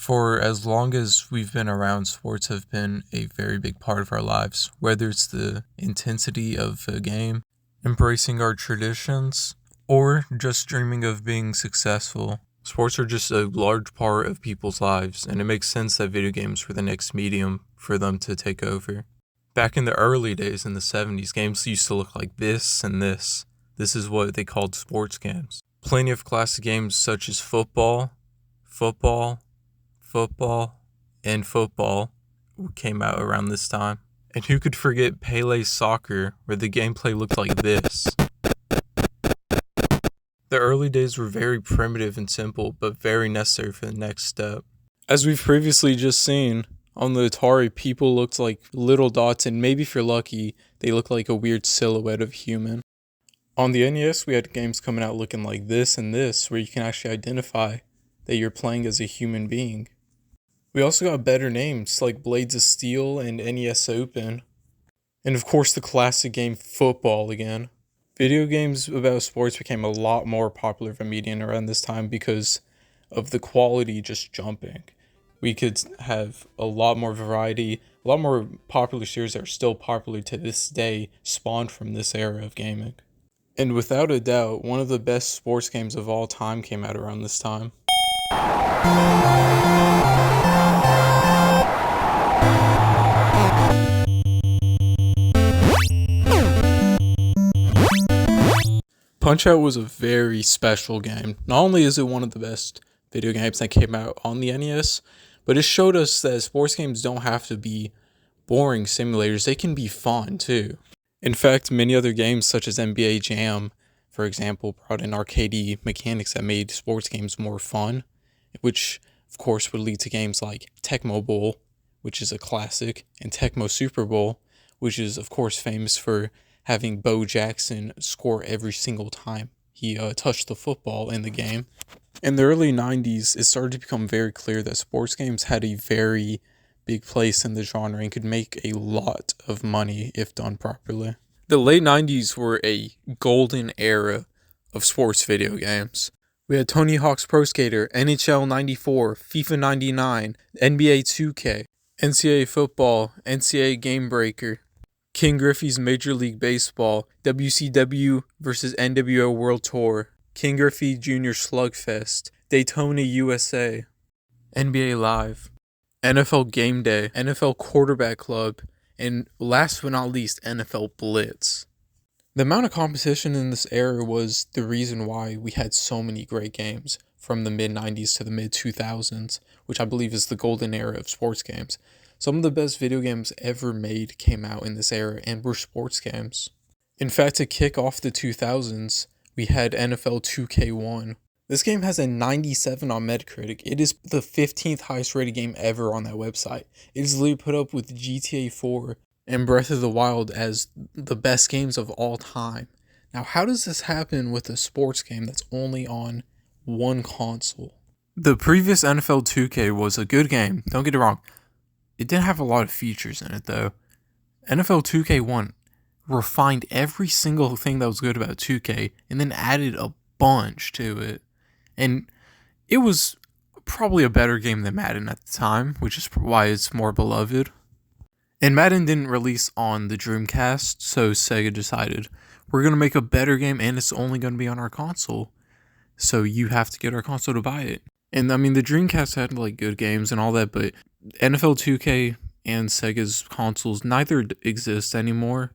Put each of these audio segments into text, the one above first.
For as long as we've been around, sports have been a very big part of our lives, whether it's the intensity of a game, embracing our traditions, or just dreaming of being successful. Sports are just a large part of people's lives, and it makes sense that video games were the next medium for them to take over. Back in the early days in the 70s, games used to look like this and this. This is what they called sports games. Plenty of classic games such as football, and football came out around this time. And who could forget Pele's soccer, where the gameplay looked like this? The early days were very primitive and simple, but very necessary for the next step. As we've previously just seen, on the Atari, people looked like little dots, and maybe if you're lucky, they look like a weird silhouette of human. On the NES, we had games coming out looking like this and this, where you can actually identify that you're playing as a human being. We also got better names like Blades of Steel and NES Open. And of course the classic game football again. Video games about sports became a lot more popular of a medium around this time because of the quality just jumping. We could have a lot more variety, a lot more popular series that are still popular to this day spawned from this era of gaming. And without a doubt, one of the best sports games of all time came out around this time. Punch-Out was a very special game. Not only is it one of the best video games that came out on the NES, but it showed us that sports games don't have to be boring simulators. They can be fun too. In fact, many other games such as NBA Jam, for example, brought in arcadey mechanics that made sports games more fun, which of course would lead to games like Tecmo Bowl, which is a classic, and Tecmo Super Bowl, which is of course famous for having Bo Jackson score every single time he touched the football in the game. In the early 90s, it started to become very clear that sports games had a very big place in the genre and could make a lot of money if done properly. The late 90s were a golden era of sports video games. We had Tony Hawk's Pro Skater, NHL 94, FIFA 99, NBA 2K, NCAA Football, NCAA Game Breaker, King Griffey's Major League Baseball, WCW vs. NWO World Tour, King Griffey Jr. Slugfest, Daytona USA, NBA Live, NFL Game Day, NFL Quarterback Club, and last but not least, NFL Blitz. The amount of competition in this era was the reason why we had so many great games from the mid-90s to the mid-2000s, which I believe is the golden era of sports games. Some of the best video games ever made came out in this era and were sports games. In fact, to kick off the 2000s, we had NFL 2K1. This game has a 97 on Metacritic. It is the 15th highest rated game ever on that website. It is literally put up with GTA 4 and Breath of the Wild as the best games of all time. Now, how does this happen with a sports game that's only on one console? The previous NFL 2K was a good game, don't get it wrong. It didn't have a lot of features in it though. NFL 2K1 refined every single thing that was good about 2K and then added a bunch to it. And it was probably a better game than Madden at the time, which is why it's more beloved. And Madden didn't release on the Dreamcast, so Sega decided, we're going to make a better game and it's only going to be on our console. So you have to get our console to buy it. And I mean, the Dreamcast had like good games and all that, but NFL 2K and Sega's consoles neither exist anymore.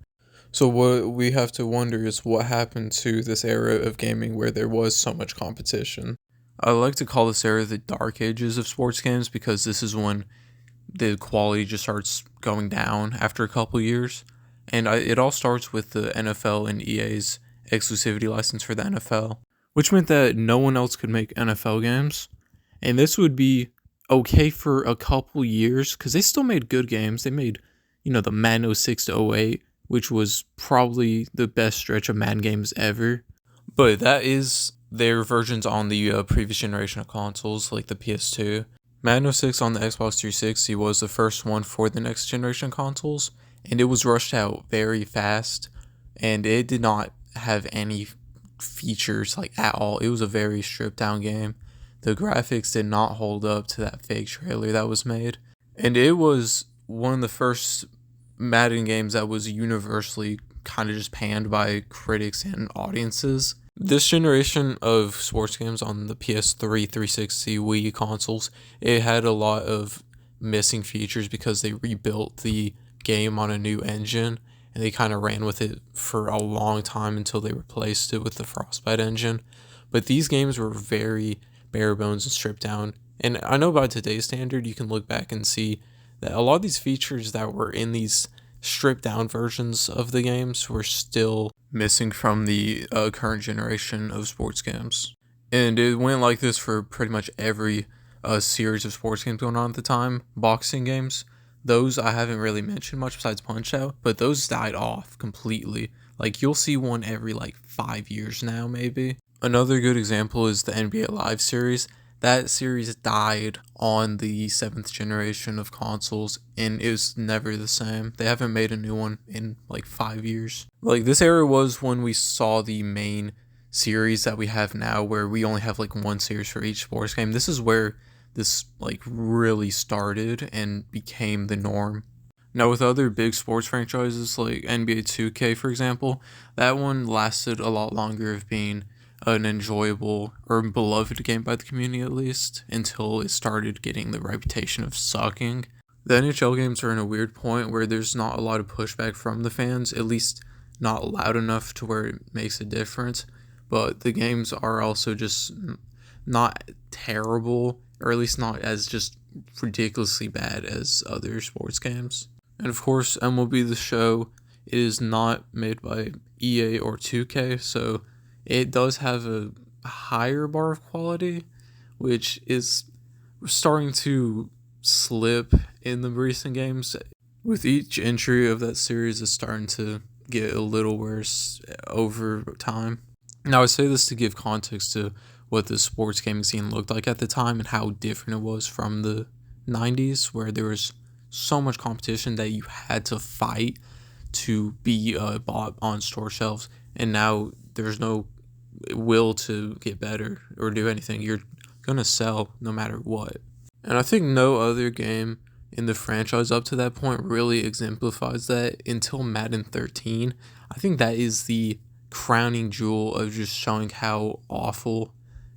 So what we have to wonder is what happened to this era of gaming where there was so much competition. I like to call this era the dark ages of sports games because this is when the quality just starts going down after a couple years. And it all starts with the NFL and EA's exclusivity license for the NFL, which meant that no one else could make NFL games. And this would be okay for a couple years because they still made good games. They made, the Madden 06 to 08, which was probably the best stretch of Madden games ever. But that is their versions on the previous generation of consoles, like the PS2. Madden 06 on the Xbox 360 was the first one for the next generation consoles, and it was rushed out very fast, and it did not have any features like at all. It was a very stripped down game the graphics did not hold up to that fake trailer that was made. And it was one of the first Madden games that was universally kind of just panned by critics and audiences. This generation of sports games on the PS3, 360, Wii consoles, it had a lot of missing features because they rebuilt the game on a new engine, and they kind of ran with it for a long time until they replaced it with the Frostbite engine. But these games were very bare bones and stripped down. And I know by today's standard, you can look back and see that a lot of these features that were in these stripped down versions of the games were still missing from the current generation of sports games. And it went like this for pretty much every series of sports games going on at the time. Boxing games, those I haven't really mentioned much besides Punch-Out, but those died off completely. Like, you'll see one every like 5 years now, maybe. Another good example is the NBA Live series. That series died on the 7th generation of consoles, and it was never the same. They haven't made a new one in like 5 years. Like, this era was when we saw the main series that we have now, where we only have like one series for each sports game. This is where this like really started and became the norm. Now, with other big sports franchises like NBA 2K, for example, that one lasted a lot longer of being an enjoyable or beloved game by the community, at least, until it started getting the reputation of sucking. The NHL games are in a weird point where there's not a lot of pushback from the fans, at least not loud enough to where it makes a difference, but the games are also just not terrible, or at least not as just ridiculously bad as other sports games. And of course, MLB The Show is not made by EA or 2K, so it does have a higher bar of quality, which is starting to slip in the recent games. With each entry of that series, it's starting to get a little worse over time. Now, I say this to give context to what the sports gaming scene looked like at the time and how different it was from the 90s, where there was so much competition that you had to fight to be bought on store shelves, and now there's no will to get better or do anything. You're gonna sell no matter what. And I think no other game in the franchise up to that point really exemplifies that until Madden 13. I think that is the crowning jewel of just showing how awful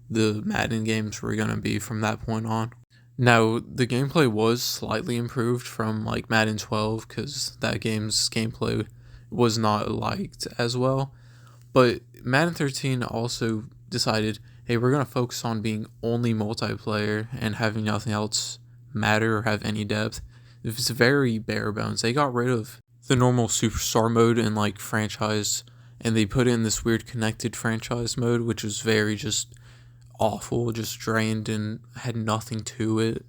the Madden games were gonna be from that point on. Now, the gameplay was slightly improved from like Madden 12, because that game's gameplay was not liked as well. But Madden 13 also decided, hey, we're going to focus on being only multiplayer and having nothing else matter or have any depth. It's very bare bones. They got rid of the normal superstar mode and like franchise, and they put in this weird connected franchise mode, which was very just awful, just drained and had nothing to it.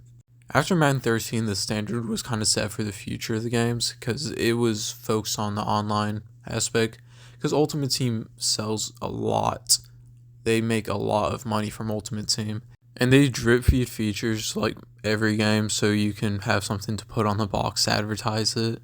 After Madden 13, the standard was kind of set for the future of the games, because it was focused on the online aspect, because Ultimate Team sells a lot. They make a lot of money from Ultimate Team, and they drip feed features like every game so you can have something to put on the box to advertise it.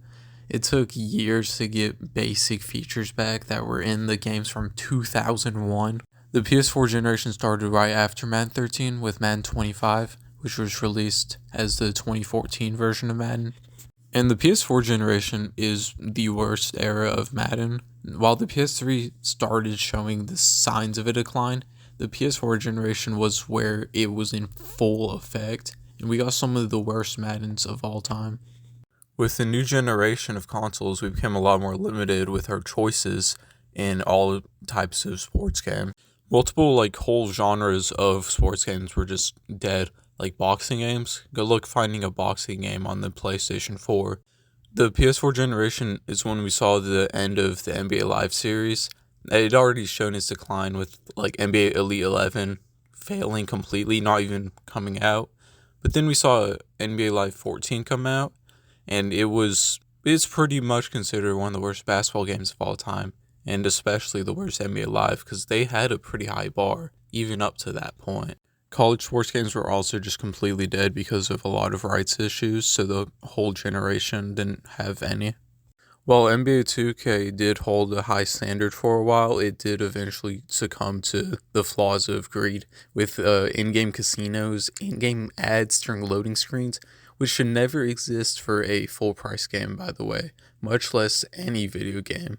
It took years to get basic features back that were in the games from 2001. The PS4 generation started right after Madden 13 with Madden 25, which was released as the 2014 version of Madden. And the PS4 generation is the worst era of Madden. While the PS3 started showing the signs of a decline, the PS4 generation was where it was in full effect, and we got some of the worst Maddens of all time. With the new generation of consoles, we became a lot more limited with our choices in all types of sports games. Multiple like whole genres of sports games were just dead, like boxing games. Good luck finding a boxing game on the PlayStation 4. The PS4 generation is when we saw the end of the NBA Live series. It had already shown its decline with like NBA Elite 11 failing completely, not even coming out. But then we saw NBA Live 14 come out, and it's pretty much considered one of the worst basketball games of all time, and especially the worst NBA Live, because they had a pretty high bar even up to that point. College sports games were also just completely dead because of a lot of rights issues, so the whole generation didn't have any. While NBA 2K did hold a high standard for a while, it did eventually succumb to the flaws of greed with in-game casinos, in-game ads during loading screens, which should never exist for a full-price game, by the way, much less any video game.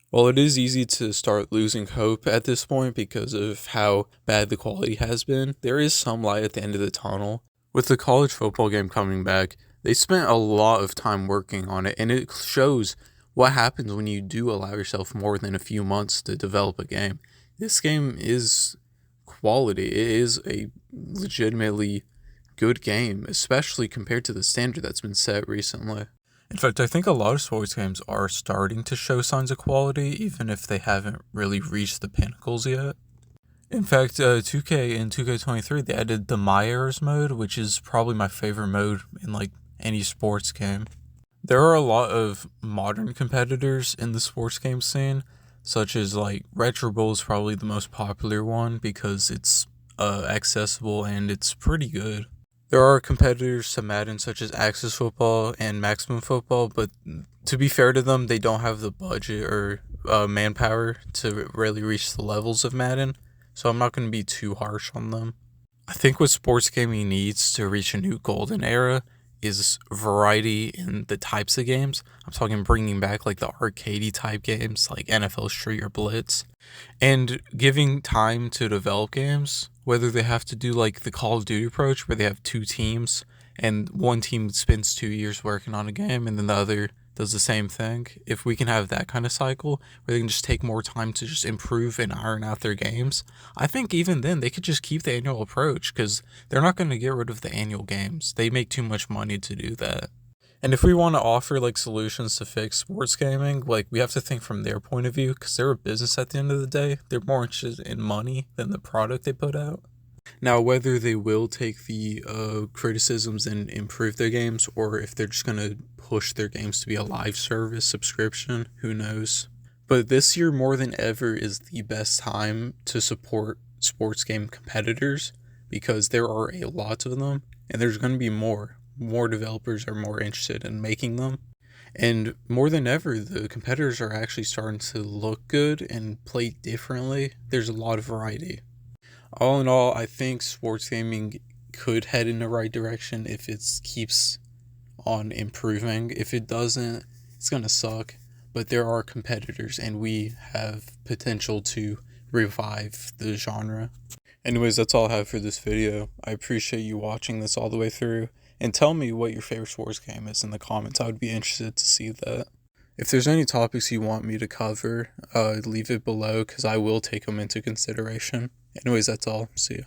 While it is easy to start losing hope at this point because of how bad the quality has been, there is some light at the end of the tunnel. With the college football game coming back, they spent a lot of time working on it, and it shows what happens when you do allow yourself more than a few months to develop a game. This game is quality. It is a legitimately good game, especially compared to the standard that's been set recently. In fact, I think a lot of sports games are starting to show signs of quality, even if they haven't really reached the pinnacles yet. In fact, 2K in 2K23, they added the My Errors mode, which is probably my favorite mode in like any sports game. There are a lot of modern competitors in the sports game scene, such as like Retro Bowl is probably the most popular one because it's accessible and it's pretty good. There are competitors to Madden such as Axis Football and Maximum Football, but to be fair to them, they don't have the budget or manpower to really reach the levels of Madden, so I'm not going to be too harsh on them. I think what sports gaming needs to reach a new golden era is variety in the types of games. I'm talking bringing back like the arcadey type games like NFL Street or Blitz, and giving time to develop games, whether they have to do like the Call of Duty approach where they have two teams and one team spends 2 years working on a game and then the other does the same thing. If we can have that kind of cycle where they can just take more time to just improve and iron out their games, I think even then they could just keep the annual approach because they're not going to get rid of the annual games. They make too much money to do that. And if we want to offer like solutions to fix sports gaming, like we have to think from their point of view because they're a business at the end of the day. They're more interested in money than the product they put out. Now, whether they will take the criticisms and improve their games, or if they're just going to push their games to be a live service subscription, who knows? But this year, more than ever, is the best time to support sports game competitors because there are a lot of them, and there's going to be more. More developers are more interested in making them. And more than ever, the competitors are actually starting to look good and play differently. There's a lot of variety. All in all, I think sports gaming could head in the right direction if it keeps on improving. If it doesn't, it's going to suck. But there are competitors, and we have potential to revive the genre. Anyways, that's all I have for this video. I appreciate you watching this all the way through. And tell me what your favorite sports game is in the comments. I would be interested to see that. If there's any topics you want me to cover, leave it below because I will take them into consideration. Anyways, that's all. See ya.